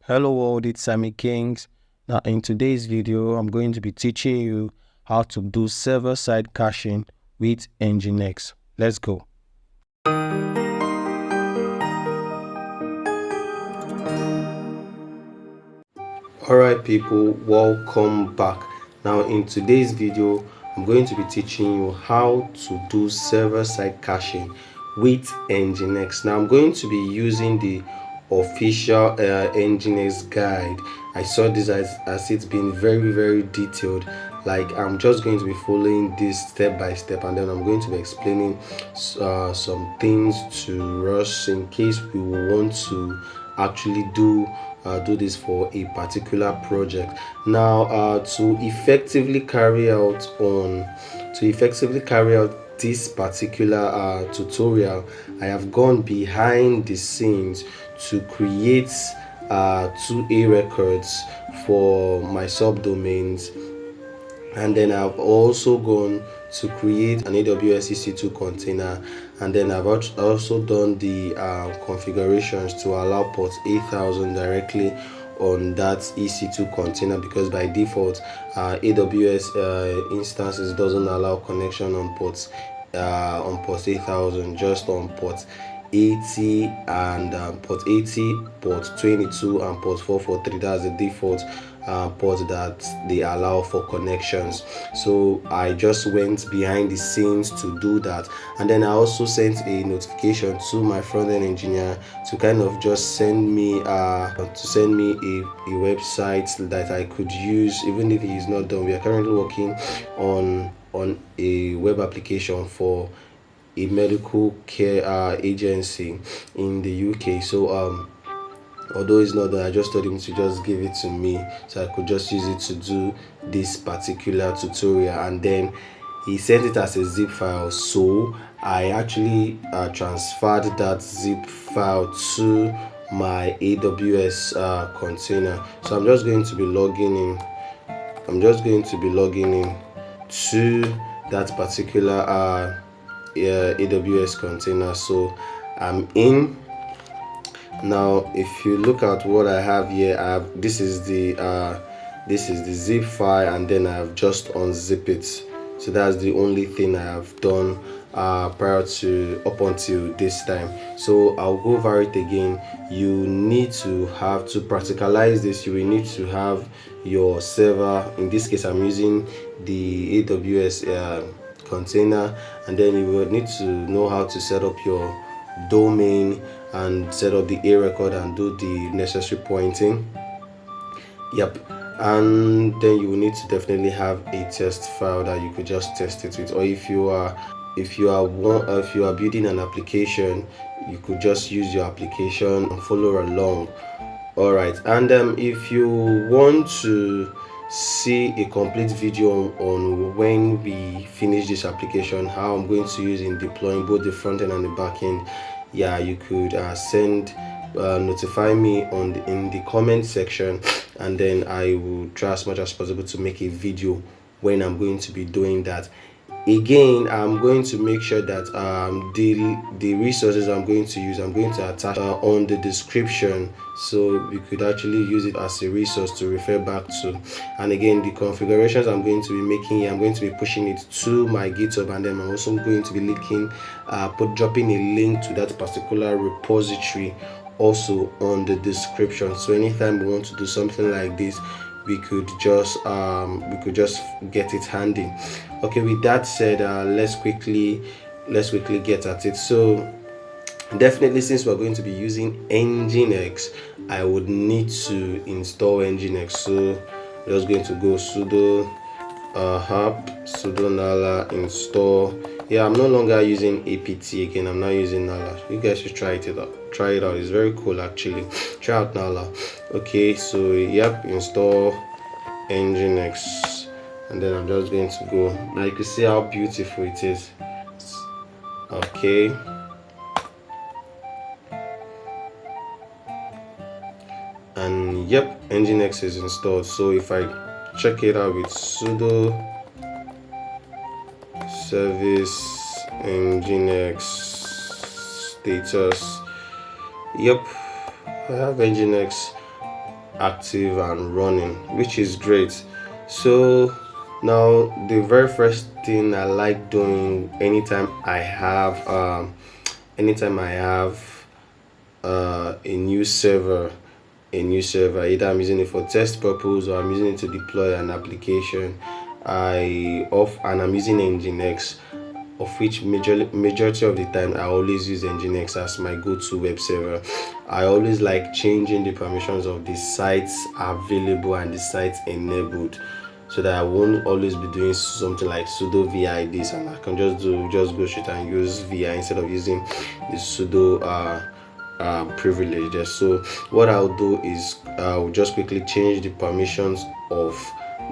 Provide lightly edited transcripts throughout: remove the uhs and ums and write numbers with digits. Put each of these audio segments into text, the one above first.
Hello world, it's Nginx. Now in today's video, I'm going to be teaching you how to do server-side caching with Nginx. Let's go. Alright people, welcome back. Now in today's video, I'm going to be teaching you how to do server-side caching with Nginx. Now I'm going to be using the official Nginx guide. I saw this as it's been very detailed. Like I'm just going to be following this step by step, and then I'm going to be explaining some things to us in case we want to actually do this for a particular project. Now to effectively carry out this particular tutorial, I have gone behind the scenes to create 2A records for my subdomains, and then I've also gone to create an AWS EC2 container, and then I've also done the configurations to allow port 8000 directly on that EC2 container, because by default AWS instances doesn't allow connection on port 8000, just on port 80 and port 80, port 22 and port 443. That's the default port that they allow for connections. So I just went behind the scenes to do that, and then I also sent a notification to my front-end engineer to kind of just send me a website that I could use even if he is not done. We are currently working on a web application for a medical care agency in the UK. So although it's not done, I just told him to just give it to me so I could just use it to do this particular tutorial, and then he sent it as a zip file. So I actually transferred that zip file to my AWS container. So I'm just going to be logging in to that particular AWS container. So I'm in. Now if you look at what I have here, this is the zip file, and then I've just unzip it. So that's the only thing I have done prior to up until this time. So I'll go over it again. You need to have to practicalize this. You will need to have your server. In this case I'm using the AWS container, and then you will need to know how to set up your domain and set up the A record and do the necessary pointing. Yep. And then you will need to definitely have a test file that you could just test it with, or if you are building an application, you could just use your application and follow along. All right. And if you want to see a complete video on when we finish this application, how I'm going to use in deploying both the front end and the back end, yeah, you could notify me in the comment section, and then I will try as much as possible to make a video when I'm going to be doing that. Again, I'm going to make sure that the resources I'm going to use, I'm going to attach on the description, so you could actually use it as a resource to refer back to. And again, the configurations I'm going to be making here, I'm going to be pushing it to my GitHub, and then I'm also going to be dropping a link to that particular repository also on the description. So anytime we want to do something like this, we could just get it handy. Okay, with that said, let's quickly get at it. So definitely, since we're going to be using Nginx, I would need to install Nginx. So I'm just going to go sudo apt sudo nala install. Yeah, I'm no longer using apt again. I'm not using nala. You guys should try it out. It's very cool actually. Try out nala. Okay, so yep, install Nginx, and then I'm just going to go. Now you can see how beautiful it is. Okay, and yep, Nginx is installed. So if I check it out with sudo service Nginx status, yep, I have Nginx active and running, which is great. So now the very first thing I like doing anytime I have a new server, either I'm using it for test purpose or I'm using it to deploy an application, I'm using Nginx, of which majority of the time I always use Nginx as my go-to web server. I always like changing the permissions of the sites available and the sites enabled, so that I won't always be doing something like sudo vi this, and I can just go straight and use vi instead of using the sudo privileges. So what I'll do is I'll just quickly change the permissions of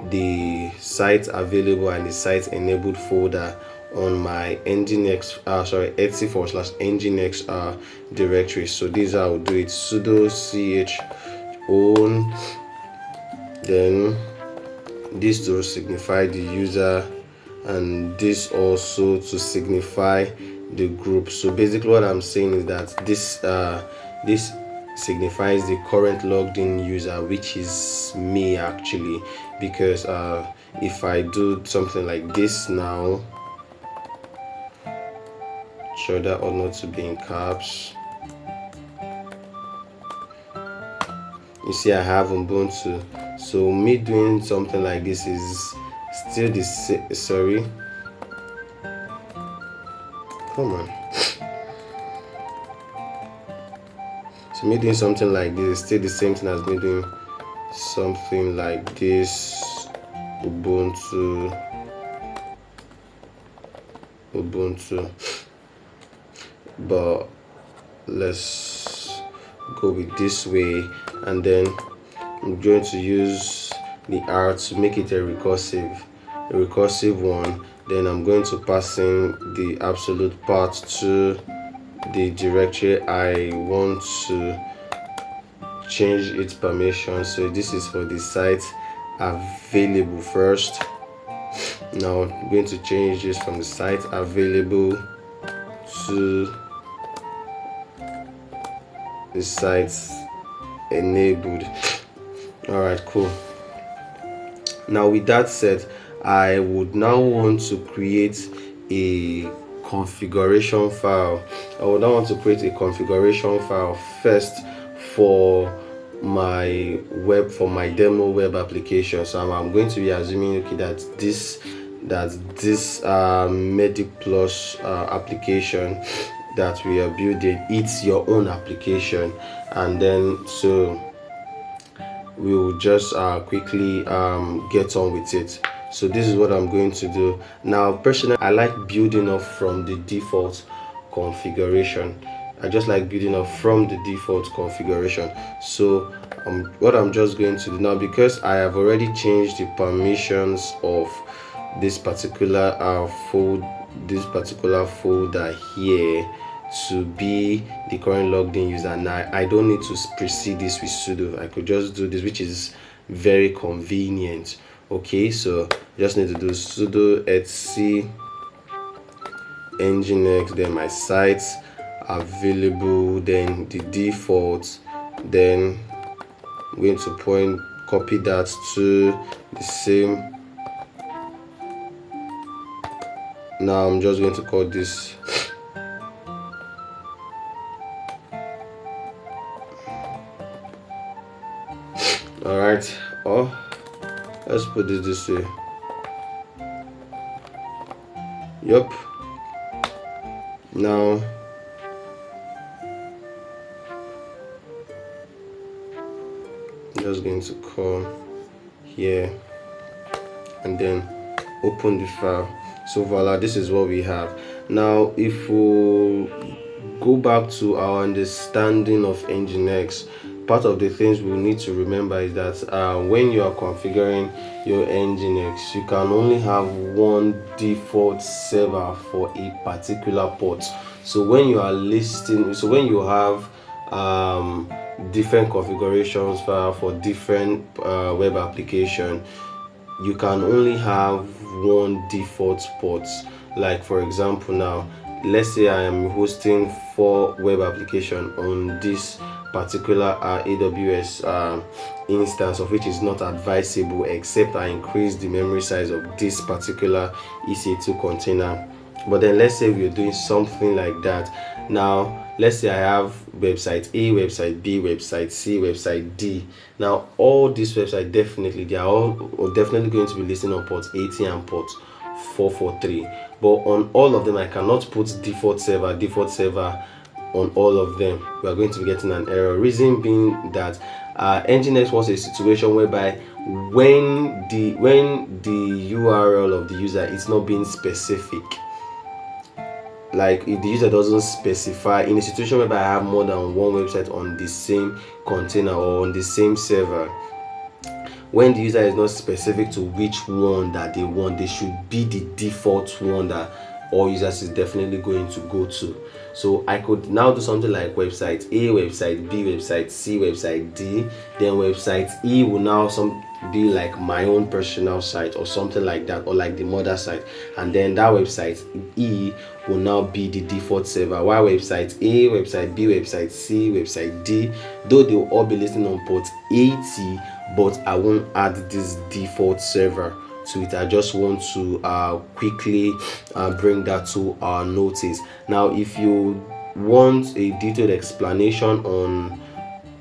the sites available and the sites enabled folder on my nginx etc/nginx directory. So this I will do it: sudo ch own, then this to signify the user, and this also to signify the group. So basically what I'm saying is that this signifies the current logged in user, which is me actually, because if I do something like this now, sure that ought not to be in caps. You see I have Ubuntu, so me doing something like this is still the sorry, come on. So me doing something like this is still the same thing as me doing something like this. Ubuntu, but let's go with this way, and then I'm going to use the R to make it a recursive one. Then I'm going to pass in the absolute path to the directory I want to change its permission. So this is for the site available first. Now I'm going to change this from the site available to the sites enabled. All right, cool. Now with that said, I would now want to create a configuration file. First for my demo web application. So I'm going to be assuming, okay, that this Medic Plus application that we are building, it's your own application, and then so we'll just quickly get on with it. So this is what I'm going to do. Now personally, I like building up from the default configuration. So what I'm just going to do now, because I have already changed the permissions of this particular folder here to be the current logged in user. Now I don't need to precede this with sudo. I could just do this, which is very convenient. Okay, so just need to do sudo etc nginx, then my sites available, then the default, then I'm going to copy that to the same. Now I'm just going to call this all right. Let's put this way. Yep. Now I'm just going to come here and then open the file. So voila, this is what we have. Now if we go back to our understanding of Nginx, part of the things we need to remember is that when you are configuring your Nginx, you can only have one default server for a particular port. So when you have different configurations for different web application, you can only have one default port. Like for example, now let's say I am hosting 4 web application on this particular AWS instance, of which is not advisable except I increase the memory size of this particular EC2 container. But then let's say we're doing something like that. Now let's say I have website A, website B, website C, website D. Now all these websites, definitely they are all definitely going to be listed on port 80 and port 443, but on all of them I cannot put default server on all of them. We are going to be getting an error. Reason being that Nginx was a situation whereby when the URL of the user is not being specific, like if the user doesn't specify, in a situation whereby I have more than one website on the same container or on the same server, when the user is not specific to which one that they want, they should be the default one that all users is definitely going to go to. So I could now do something like website A, website B, website C, website D, then website E will now be like my own personal site or something like that, or like the mother site, and then that website E will now be the default server, while website A, website B, website C, website D, though they will all be listed on port 80, but I won't add this default server to it. I just want to quickly bring that to our notice. Now if you want a detailed explanation on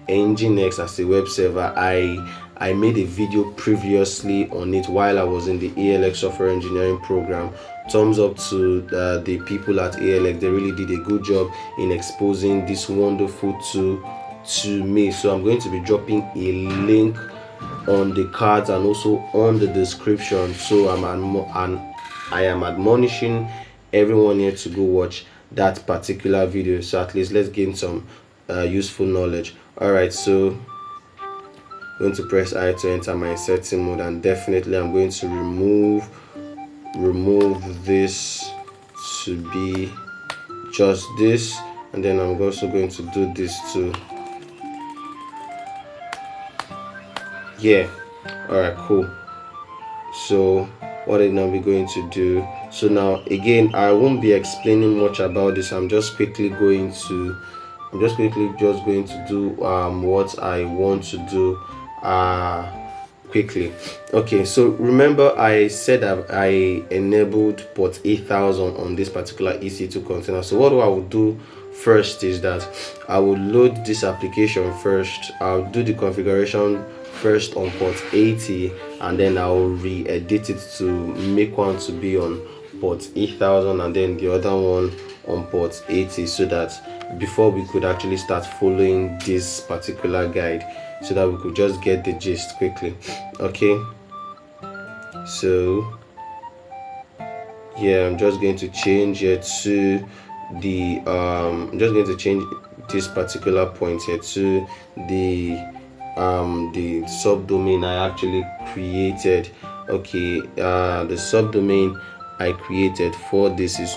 Nginx as a web server, I made a video previously on it while I was in the ALX software engineering program. Thumbs up to the people at ALX. They really did a good job in exposing this wonderful tool to me. So I'm going to be dropping a link on the cards and also on the description. So I am admonishing everyone here to go watch that particular video, so at least let's gain some useful knowledge. All right, so I'm going to press I to enter my setting mode, and definitely I'm going to remove this to be just this, and then I'm also going to do this too. Yeah, all right, cool. So what are now we going to do? So now again, I won't be explaining much about this. I'm just quickly going to do what I want to do quickly. Okay, so remember I said that I enabled port 8000 on this particular EC2 container. So what I will do first is that I will load this application first. I'll do the configuration first on port 80, and then I'll re-edit it to make one to be on port 8000 and then the other one on port 80, so that before we could actually start following this particular guide, so that we could just get the gist quickly. Okay, so yeah, I'm just going to change it to the I'm just going to change this particular point here to the subdomain I actually created. Okay, the subdomain I created for this is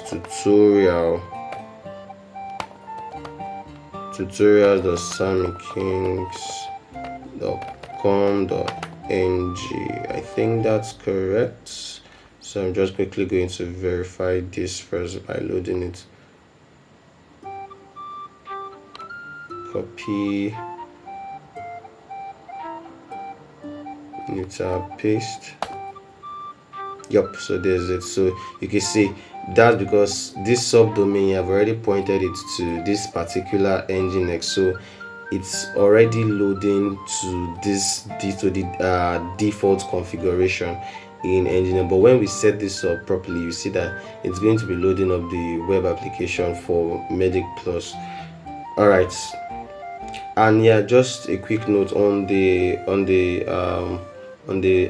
tutorials.samikings.com.ng. I think that's correct. So I'm just quickly going to verify this first by loading it. Copy, paste. Yep, so there's it. So you can see that's because this subdomain, I've already pointed it to this particular Nginx, so it's already loading to the default configuration in Nginx. But when we set this up properly, you see that it's going to be loading up the web application for Medic Plus. All right, and yeah, just a quick note on the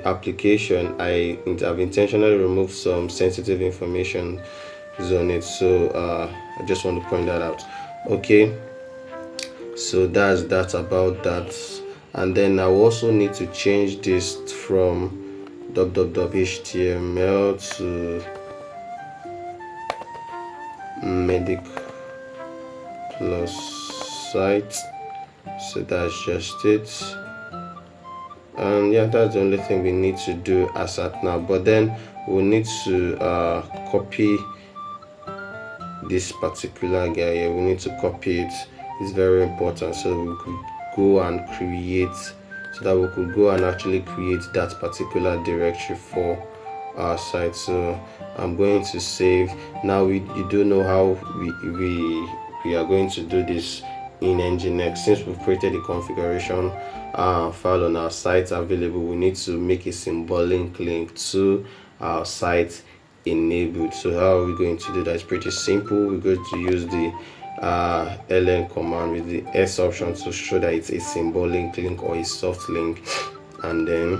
application, I've intentionally removed some sensitive information on it, so I just want to point that out. Okay, so that's about that. And then I also need to change this from www.html to Medic Plus site. So that's just it. And yeah, that's the only thing we need to do as at now. But then we'll need to copy this particular guy here. We need to copy it It's very important, so we could go and create, so that we could go and actually create that particular directory for our site. So I'm going to save. Now you do know how we are going to do this in Nginx. Since we've created the configuration file on our site available, we need to make a symbolic link to our site enabled. So how are we going to do that? It's pretty simple. We're going to use the ln command with the s option to show that it's a symbolic link or a soft link, and then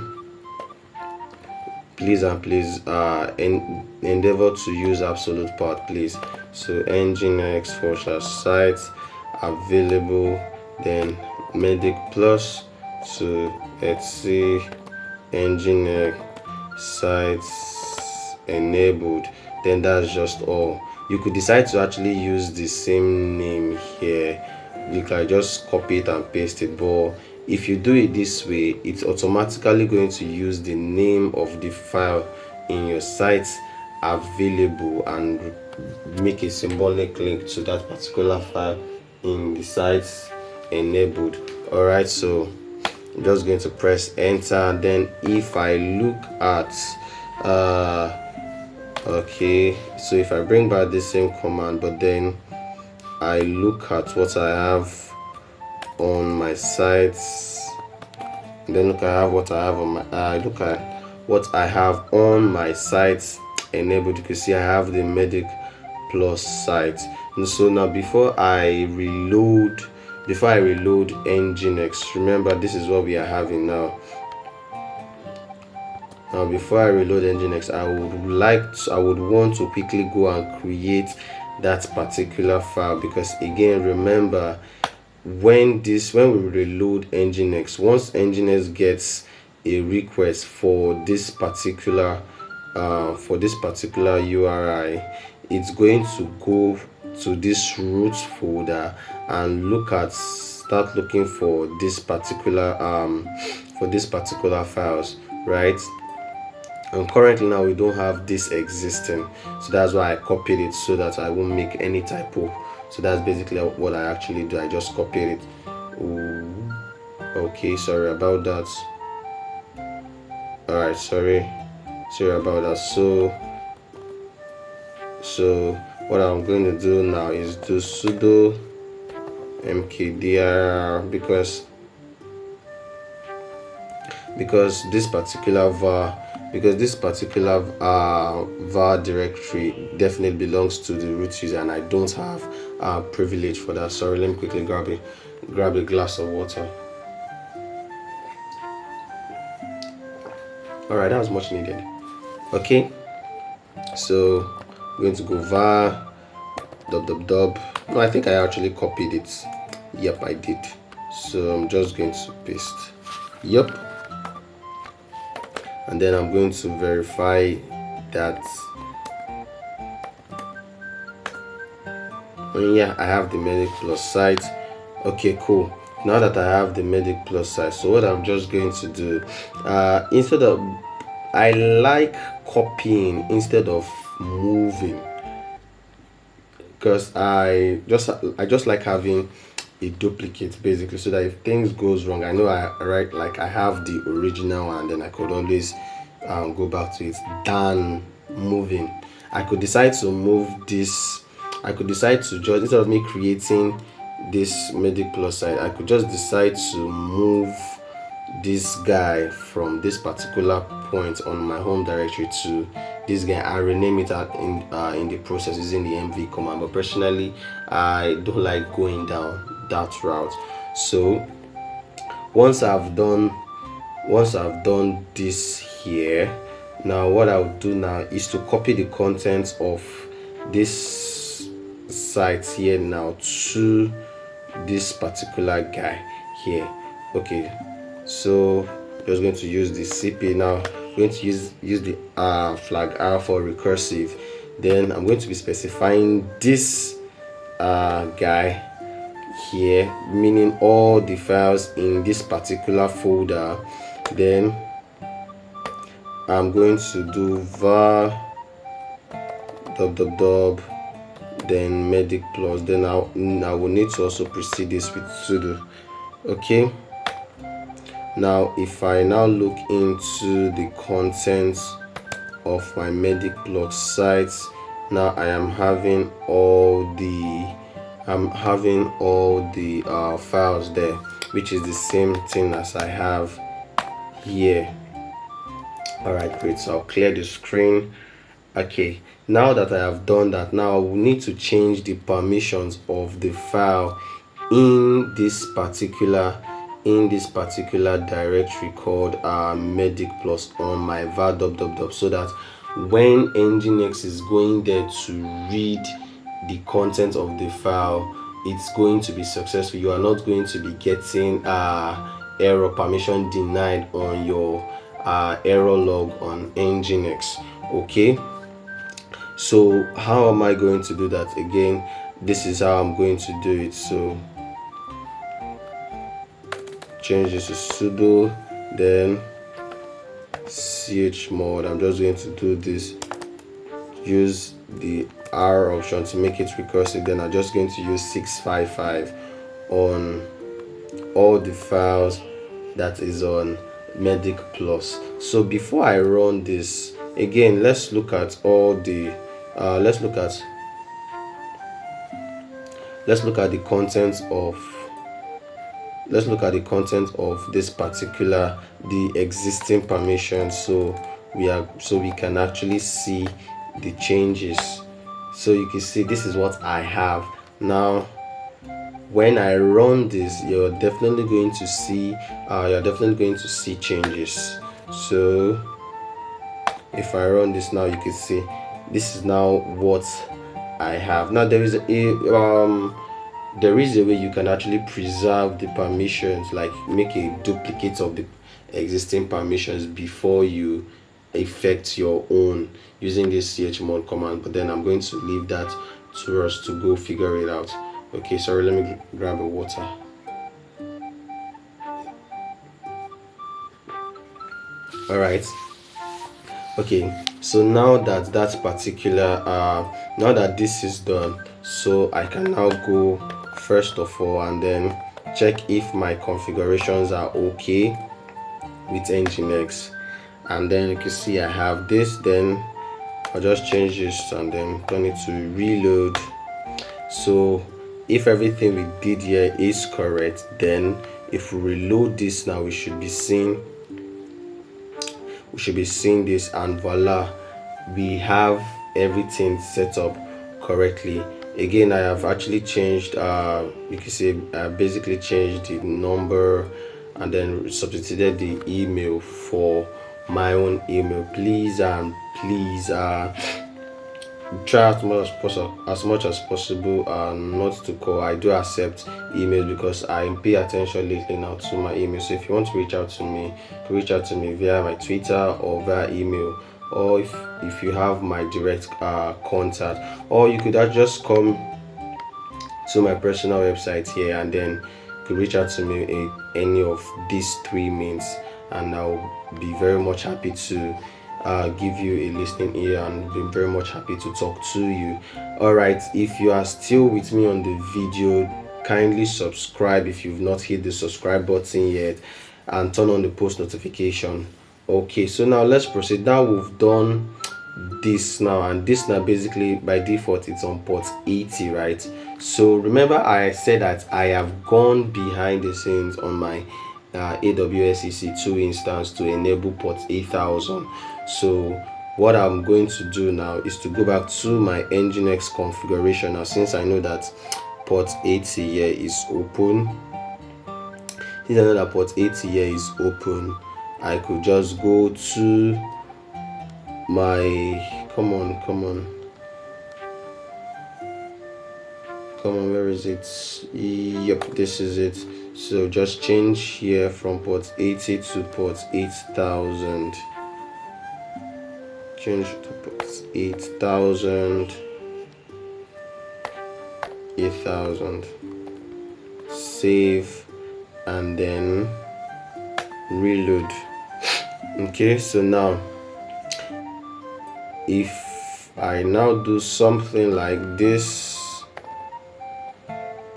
please endeavor to use absolute path, please. So nginx /site available, then medic plus to etc nginx sites enabled. Then that's just all. You could decide to actually use the same name here. You can just copy it and paste it, but if you do it this way, it's automatically going to use the name of the file in your site available and make a symbolic link to that particular file in the sites enabled. All right, so I'm just going to press enter. Then if I look at okay, so if I bring back the same command, but then I look at what I have on my sites, then look at what I have on my look at what I have on my sites enabled. You can see I have the medic plus site. And so now before I reload Nginx, remember this is what we are having now. Now before I reload Nginx, I would want to quickly go and create that particular file, because again, remember, when we reload Nginx, once Nginx gets a request for this particular URI, it's going to go to this root folder and start looking for this particular files, right? And currently now we don't have this existing, so that's why I copied it so that I won't make any typo. So that's basically what I actually do. I just copied it. Ooh. Okay, sorry about that. All right, sorry about that. So what I'm going to do now is do sudo mkdir, because this particular var directory definitely belongs to the root user, and I don't have privilege for that. Sorry, let me quickly grab a glass of water. All right, that was much needed. Okay, so I'm going to go var dub. No, I think I actually copied it. Yep, I did. So I'm just going to paste. Yep. And then I'm going to verify that. Oh yeah, I have the medic plus site. Okay, cool. Now that I have the medic plus site, so what I'm just going to do, instead of, I like copying instead of moving, because I just like having a duplicate, basically, so that if things goes wrong, I know I have the original one, and then I could always go back to it than moving. I could decide to move this. I could decide to just, instead of me creating this medic plus site, I could just decide to move this guy from this particular point on my home directory to this guy and rename it in the process using the mv command. But personally, I don't like going down that route. So once I've done this here, now what I'll do now is to copy the contents of this site here now to this particular guy here. Okay, so just going to use the cp now. I'm going to use the flag r for recursive. Then I'm going to be specifying this guy here, meaning all the files in this particular folder. Then I'm going to do var then medic plus, then I will need to also precede this with sudo. Okay, now if I now look into the contents of my medic plus sites, now I am having all the files there, which is the same thing as I have here. All right, great. So I'll clear the screen. Okay, now that I have done that, now I will need to change the permissions of the file in this particular directory called medic plus on my var so that when Nginx is going there to read the content of the file, it's going to be successful. You are not going to be getting error permission denied on your error log on Nginx. Okay, so how am I going to do that? Again, this is how I'm going to do it. So change this to sudo, then chmod. I'm just going to do this, use the R option to make it recursive, then I'm just going to use 655 on all the files that is on medic plus. So before I run this again, let's look at all the let's look at the contents of this particular, the existing permission, so we can actually see the changes. So you can see this is what I have now. When I run this, you're definitely going to see changes. So if I run this now, you can see this is now what I have. Now there is a way you can actually preserve the permissions, like make a duplicate of the existing permissions before you effect your own using this chmod command, but then I'm going to leave that to us to go figure it out. Okay, sorry, let me grab a water. All right. Okay, so now that now that this is done, so I can now go first of all and then check if my configurations are okay with Nginx, and then you can see I have this. Then I'll just change this and then turn it to reload. So if everything we did here is correct, then if we reload this now, we should be seeing this, and voila, we have everything set up correctly. Again, I have actually changed you can see I basically changed the number and then substituted the email for my own email. Please try as much as possible not to call. I do accept emails because I pay attention lately now to my email. So if you want to reach out to me, via my Twitter or via email, or if you have my direct contact, or you could just come to my personal website here and then you could reach out to me in any of these three means, and I'll be very much happy to give you a listening ear and be very much happy to talk to you. All right, if you are still with me on the video, kindly subscribe if you've not hit the subscribe button yet, and turn on the post notification. Okay, so now let's proceed. Now we've done this now, and this now basically by default it's on port 80, right? So remember I said that I have gone behind the scenes on my AWS EC2 instance to enable port 8000. So what I'm going to do now is to go back to my Nginx configuration. Now since I know that port 80 here is open, I could just go to my come on, where is it? Yep, this is it. So just change here from port 80 to port 8000. Change to port 8000. Save and then reload. Okay, so now if I now do something like this,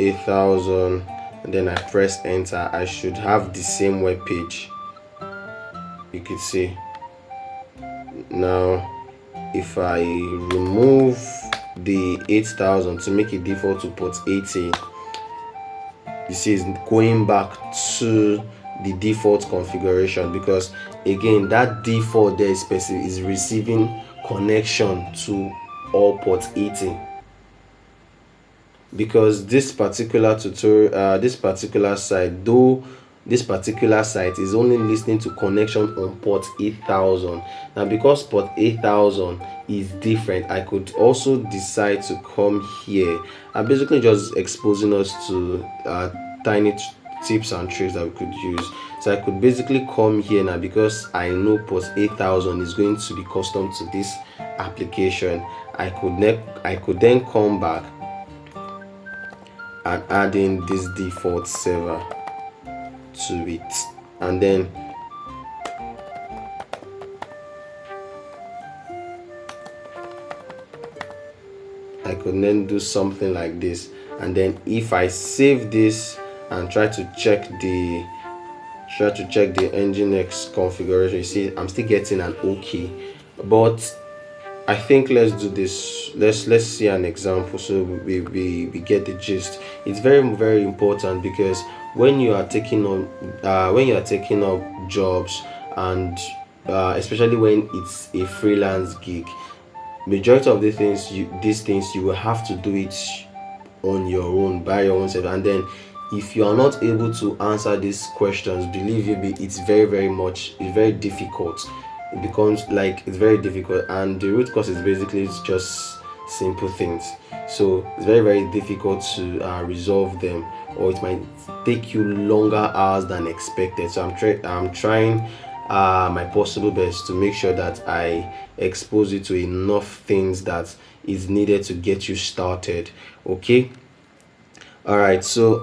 8,000 and then I press enter, I should have the same web page. You could see. Now if I remove the 8,000 to make it default to port 80, you see it's going back to the default configuration, because again that default there is receiving connection to all port 80. Because this particular tutorial, this particular site is only listening to connection on port 8000. Now because port 8000 is different, I could also decide to come here. I'm basically just exposing us to tiny tips and tricks that we could use. So I could basically come here now, because I know port 8000 is going to be custom to this application. I could then come back and add in this default server to it, and then I could then do something like this. And then if I save this and try to check the Nginx configuration, you see I'm still getting an OK. But I think let's do this. Let's see an example so we get the gist. It's very, very important, because when you are taking on up jobs, and especially when it's a freelance gig, majority of these things you will have to do it on your own, by your own self. And then if you are not able to answer these questions, believe me, it's very difficult. It becomes like it's very difficult, and the root cause is basically just simple things. So it's very, very difficult to resolve them, or it might take you longer hours than expected. So I'm trying my possible best to make sure that I expose you to enough things that is needed to get you started. Okay. All right. So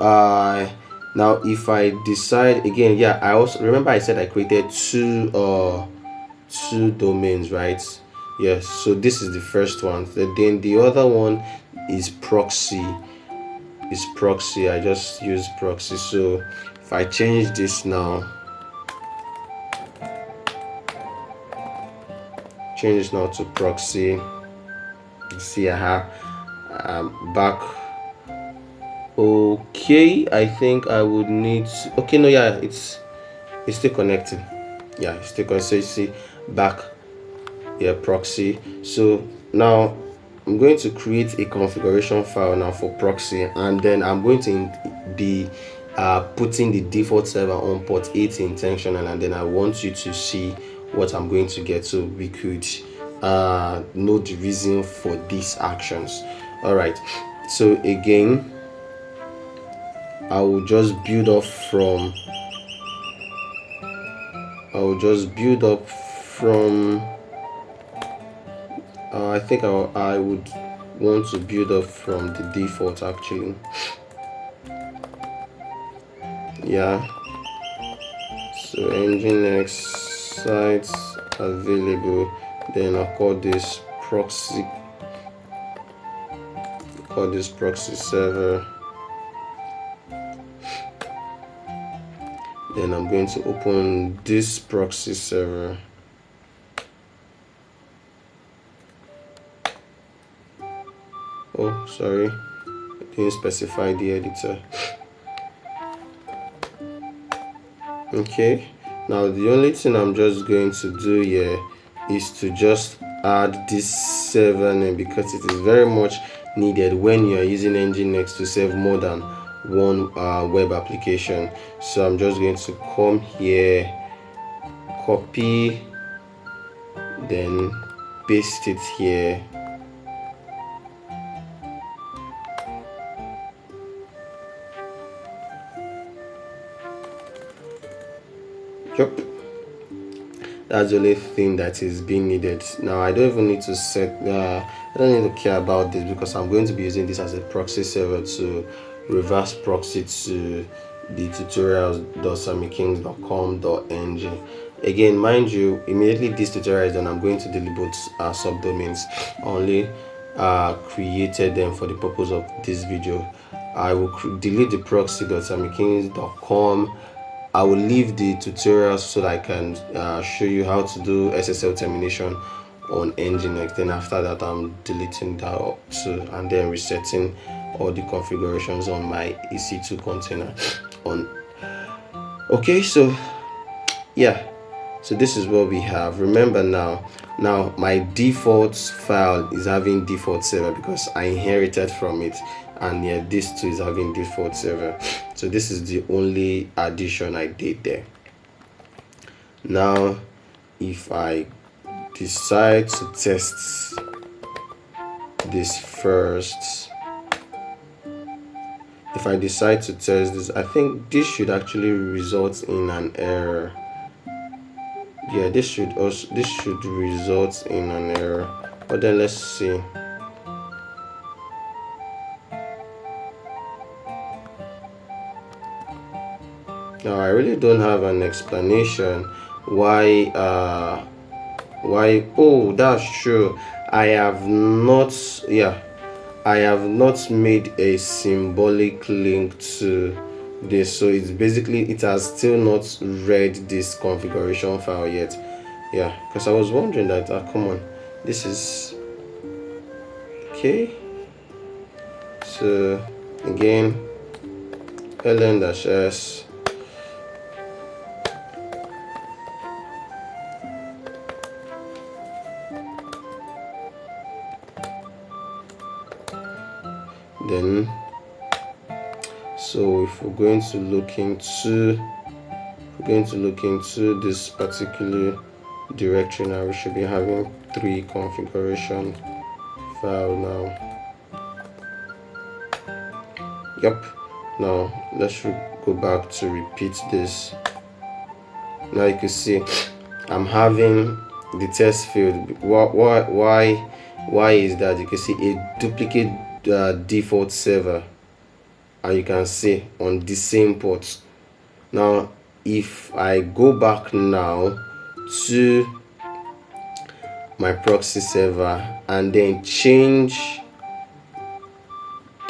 now if I decide again, yeah, I also remember I said I created two domains, right? Yes. So this is the first one. Then the other one is proxy. I just use proxy. So if I change this now, to proxy, you see I have back. Okay, I think I would need to, okay, no, yeah, it's still connecting. Yeah, it's still connecting. So you see back, yeah, proxy. So now I'm going to create a configuration file now for proxy, and then I'm going to be putting the default server on port 80 intentional, and then I want you to see what I'm going to get, so we could know the reason for these actions. All right, so again I will just build up from I think I would want to build up from the default actually. Yeah, so Nginx sites available, then I'll call this proxy server. Then I'm going to open this proxy server. Oh, sorry, I didn't specify the editor. Okay, now the only thing I'm just going to do here is to just add this server name, because it is very much needed when you are using Nginx to save more than one web application. So I'm just going to come here, copy, then paste it here. Yep, that's the only thing that is being needed. Now I don't even need to set I don't need to care about this, because I'm going to be using this as a proxy server to reverse proxy to the tutorials.samikings.com.ng. Again, mind you, immediately this tutorial is done, I'm going to delete both subdomains. Only created them for the purpose of this video. I will delete the proxy.samikings.com. I will leave the tutorials so that I can show you how to do SSL termination on Nginx. Then after that, I'm deleting that too, and then resetting all the configurations on my EC2 container. Okay, so yeah, so this is what we have. Remember now my default file is having default server because I inherited from it, and yeah, this too is having default server. So this is the only addition I did there. Now if I decide to test this first, I think this should actually result in an error. Yeah, this should result in an error, but then let's see. Now I really don't have an explanation why oh, that's true. I have not made a symbolic link to this, so it's basically, it has still not read this configuration file yet. Yeah, because I was wondering that come on, this is okay. So again, ln-s, then so if we're going to look into this particular directory now, we should be having 3 configuration file now. Yep. Now let's go back to repeat this. Now you can see I'm having the test field. Why is that? You can see a duplicate default server, and you can see on the same port. Now if I go back now to my proxy server and then change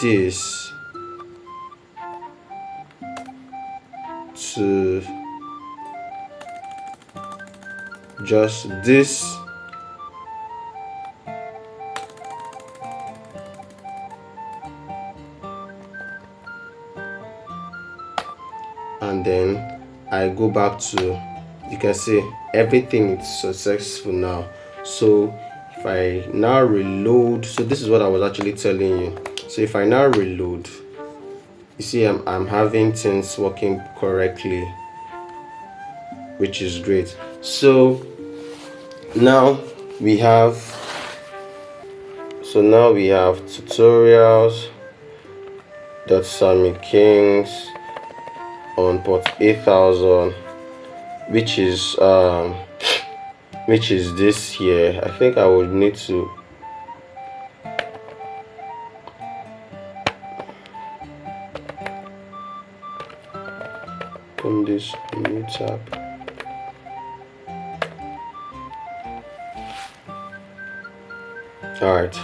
this to just this, and then I go back to, you can see everything is successful now. So if I now reload, so this is what I was actually telling you. So if I now reload, you see I'm having things working correctly, which is great. So now we have tutorials.samikings on port 8000, which is this here. I think I would need to open this new tab. All right.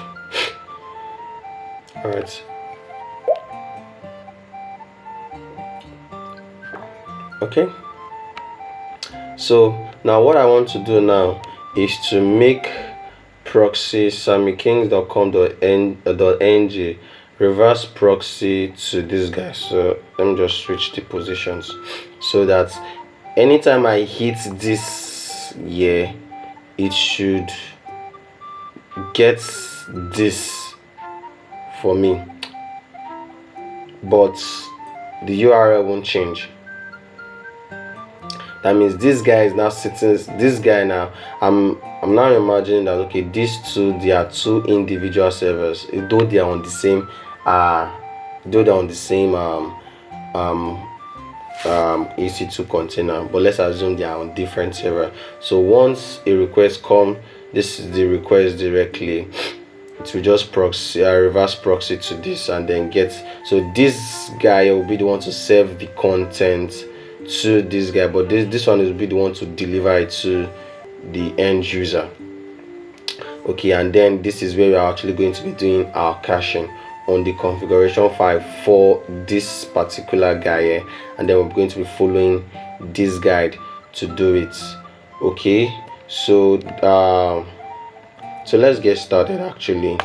Okay, so now what I want to do now is to make proxy samikings.com.ng reverse proxy to this guy. So let me just switch the positions so that anytime I hit this here, it should get this for me, but the URL won't change. That means this guy is now sitting, this guy now, I'm now imagining that okay, these two, they are 2 individual servers, though they are on the same EC2 container, but let's assume they are on different server. So once a request comes, this is the request directly, it will just reverse proxy to this and then get, so this guy will be the one to serve the content to this guy, but this one will be the one to deliver it to the end user. Okay, and then this is where we are actually going to be doing our caching on the configuration file for this particular guy here, and then we're going to be following this guide to do it. Okay, so so let's get started actually.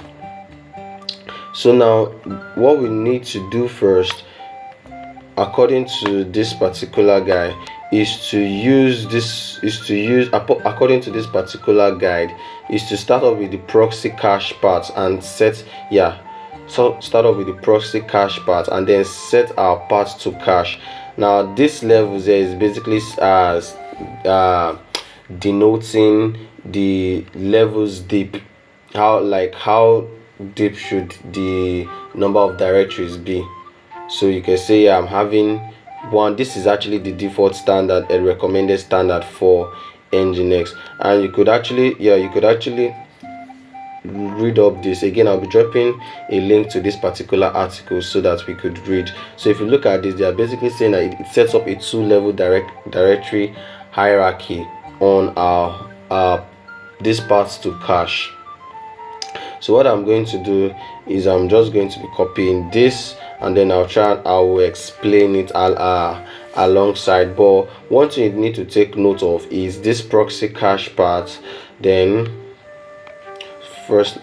So now what we need to do first, according to this particular guy, is to use according to this particular guide, is to start off with the proxy cache part and set, so start off with the proxy cache part and then set our path to cache. Now this level there is basically as denoting the levels deep, how deep should the number of directories be. So you can say I'm having one. This is actually the default standard and recommended standard for Nginx, and you could actually read up this again. I'll be dropping a link to this particular article so that we could read. So if you look at this, they are basically saying that it sets up a 2-level directory hierarchy on our this path to cache. So what I'm going to do is I'm just going to be copying this, and then I will explain it alongside. But one thing you need to take note of is this proxy cache part. Then first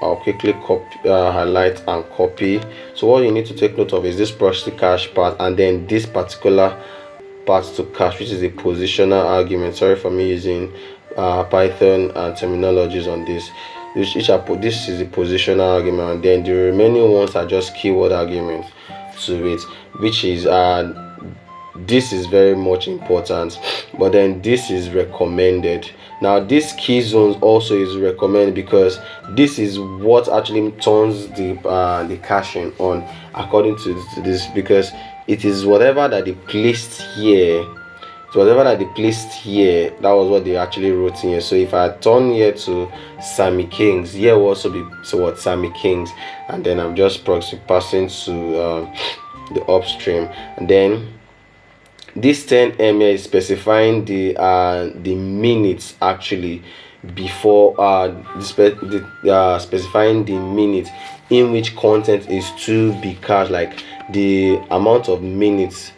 I'll quickly copy, highlight and copy. So what you need to take note of is this proxy cache part, and then this particular part to cache, which is a positional argument. Sorry for me using Python and terminologies on this. This is a positional argument, and then the remaining ones are just keyword arguments to it, which is this is very much important, but then this is recommended. Now this key zones also is recommended because this is what actually turns the caching on according to this, because it is whatever that they placed here. So whatever that they placed here, that was what they actually wrote in here. So if I turn here to Sammy Kings, here will also be what Sammy Kings, and then I'm just proxy passing to the upstream, and then this 10M here is specifying the minutes actually before specifying the minute in which content is to be cached, like the amount of minutes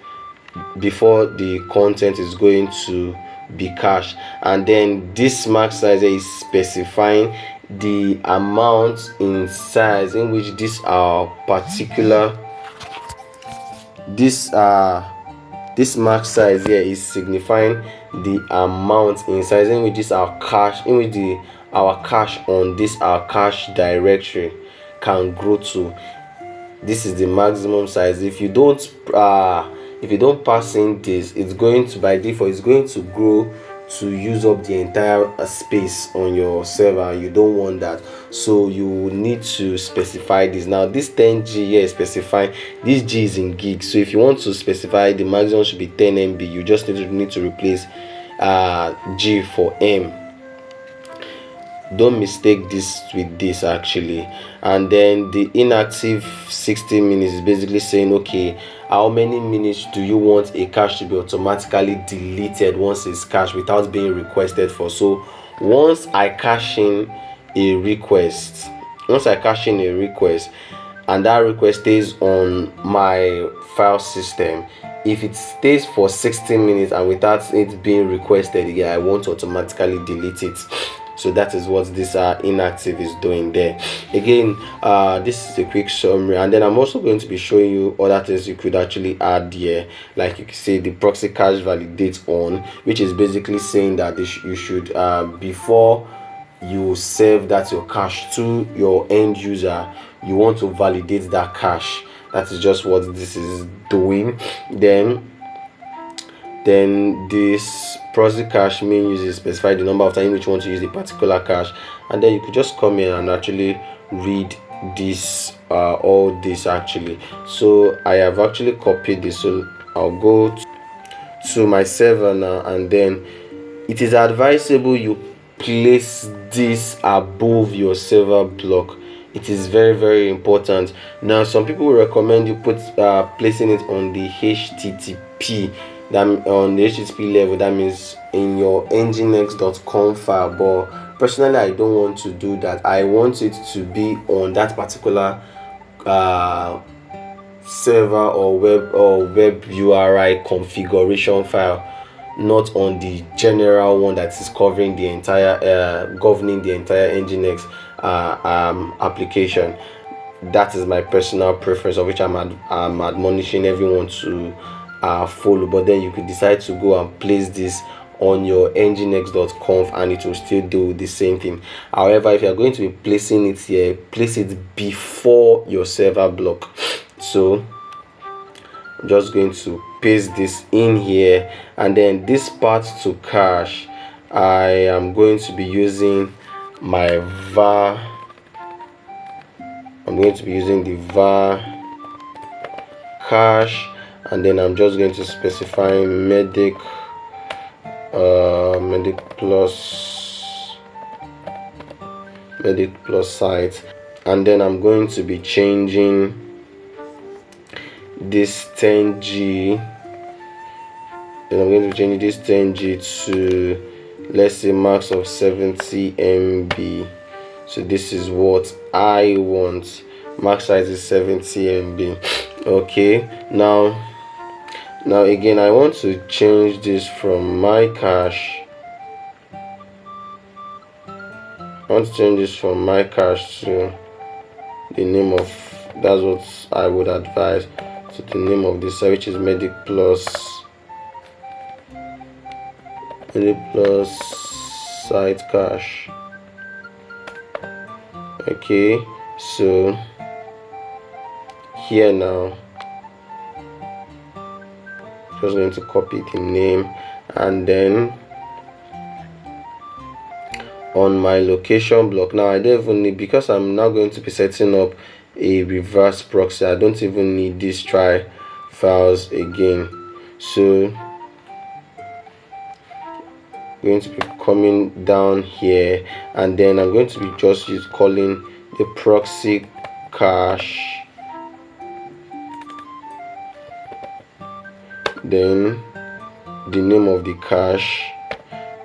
before the content is going to be cached. And then this max size is specifying the amount in size in which this max size here is signifying the amount in size in which our cache on this our cache directory can grow to. This is the maximum size. If you don't pass in this, it's going to, by default, it's going to grow to use up the entire space on your server. You don't want that, so you will need to specify this. Now this 10G here is specifying, this G is in gigs, so if you want to specify the maximum should be 10 MB, you just need to replace G for M. Don't mistake this with this actually. And then the inactive 60 minutes is basically saying, okay, how many minutes do you want a cache to be automatically deleted once it's cached without being requested for? So once I cache in a request, and that request stays on my file system, if it stays for 60 minutes and without it being requested again, I want to automatically delete it. So that is what this inactive is doing there. Again, this is a quick summary, and then I'm also going to be showing you other things you could actually add here. Like you can say the proxy cache validate on, which is basically saying that you should before you save that your cache to your end user, you want to validate that cache. That is just what this is doing. Then this proxy cache main uses specify the number of times which you want to use the particular cache, and then you could just come in and actually read this all this actually. So I have actually copied this, so I'll go to my server now, and then it is advisable you place this above your server block. It is very, very important. Now some people will recommend you put placing it on the HTTP, that on the HTTP level, that means in your nginx.com file. But personally, I don't want to do that. I want it to be on that particular uh server or web URI configuration file, not on the general one that is covering the entire governing the entire Nginx application. That is my personal preference, of which I'm admonishing everyone to follow. But then you could decide to go and place this on your nginx.conf and it will still do the same thing. However, if you're going to be placing it here, place it before your server block. So I'm just going to paste this in here, and then this part to cache, I am going to be using my var. I'm going to be using the var cache, and then I'm just going to specify medic plus site, and then I'm going to be changing this 10G. Then I'm going to be changing this 10G to, let's say, max of 70 MB. So this is what I want. Max size is 70 MB. Okay, now again, I want to change this from my cache. I want to change this from my cache to the name of, that's what I would advise, to the name of this, which is medic plus site cache. Okay, so here now, just going to copy the name, and then on my location block, now I don't even need, because I'm now going to be setting up a reverse proxy, I don't even need these try files again. So I'm going to be coming down here, and then I'm going to be just calling the proxy cache, then the name of the cache.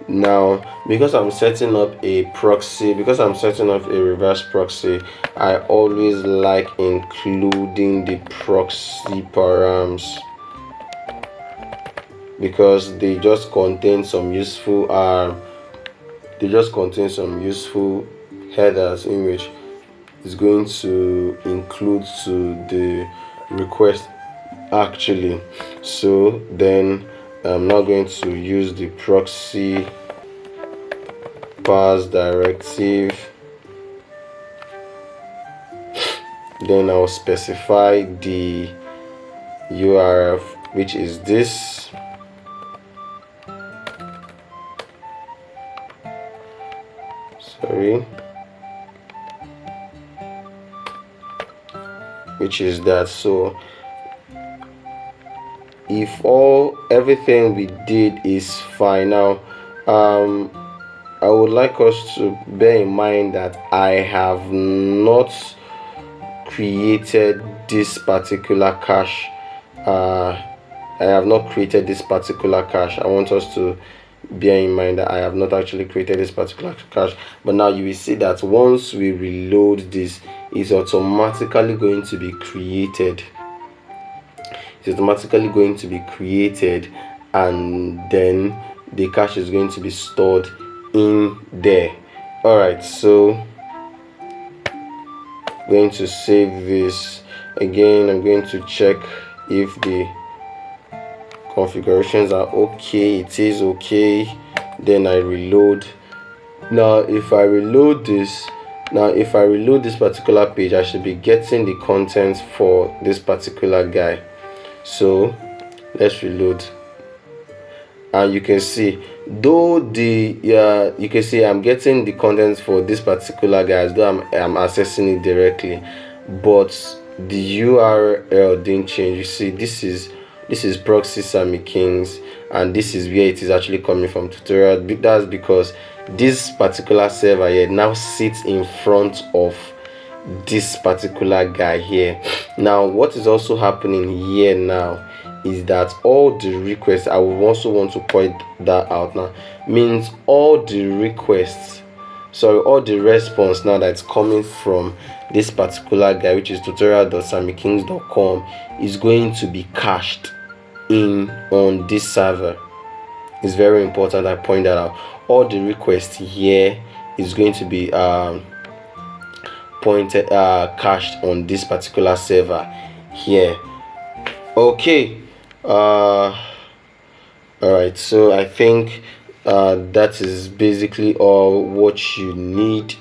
Now, because I'm setting up a proxy, because I'm setting up a reverse proxy, I always like including the proxy params, because they just contain some useful headers in which is going to include to the request actually. So then I'm now going to use the proxy pass directive, then I'll specify the URL, which is this. Which is that. So if everything we did is fine, now I would like us to bear in mind that I have not created this particular cache. I have not created this particular cache. I want us to bear in mind that I have not actually created this particular cache. But now you will see that once we reload this, it's automatically going to be created. It's automatically going to be created, and then the cache is going to be stored in there. Alright, so I'm going to save this again. I'm going to check if the configurations are okay. It is okay. Then I reload. Now if I reload this particular page, I should be getting the content for this particular guy. So let's reload, and you can see, though you can see I'm getting the content for this particular guy as though I'm accessing it directly, but the URL didn't change. You see, this is proxy Nginx, and this is where it is actually coming from, tutorial. That's because this particular server here now sits in front of this particular guy here. Now what is also happening here now is that all the requests, I would also want to point that out now, means all the requests sorry, all the response now that's coming from this particular guy, which is tutorial.sammykings.com, is going to be cached in on this server. It's very important I point that out. All the requests here is going to be cached on this particular server here. Okay, all right, so I think that is basically all what you need.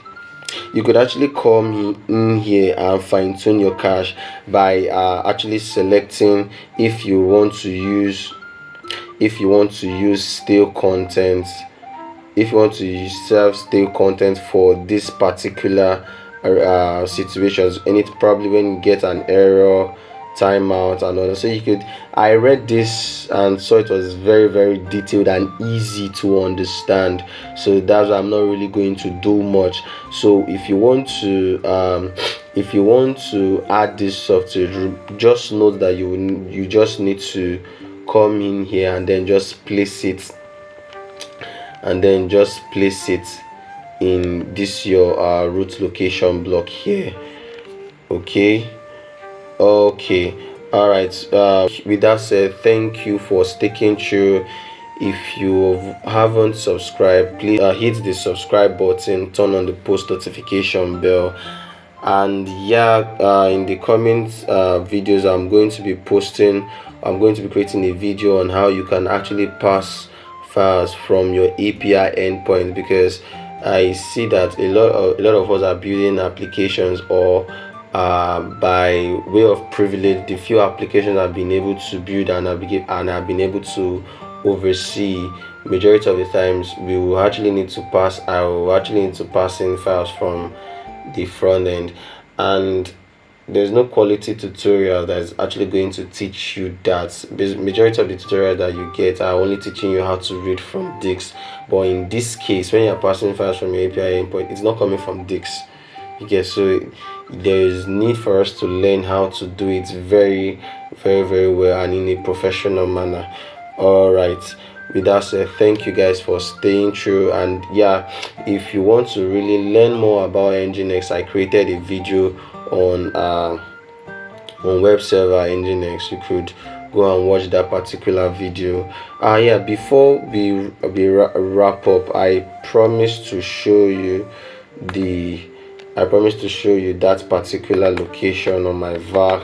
You could actually come in here and fine-tune your cache by actually selecting if you want to use stale content, if you want to serve stale content for this particular situations, and it probably when you get an error, timeout and all. So you could, I read this and saw it was very very detailed and easy to understand, so that's why I'm not really going to do much. So if you want to add this software, just note that you just need to come in here and then just place it in this your root location block here. Okay, all right, with that said, thank you for sticking through. If you haven't subscribed, please hit the subscribe button, turn on the post notification bell, and yeah, in the coming videos I'm going to be creating a video on how you can actually pass files from your API endpoint, because I see that a lot of us are building applications, or by way of privilege, the few applications I've been able to build and I've been able to oversee, majority of the times I will actually need to pass in files from the front end, and there's no quality tutorial that's actually going to teach you that. Majority of the tutorials that you get are only teaching you how to read from Nginx, but in this case, when you're passing files from your API endpoint, it's not coming from Nginx. You get, so there is need for us to learn how to do it very very well and in a professional manner. All right, with that said, thank you guys for staying through, and yeah, if you want to really learn more about Nginx, I created a video on web server Nginx. You could go and watch that particular video. Yeah, before we wrap up, I promised to show you that particular location on my var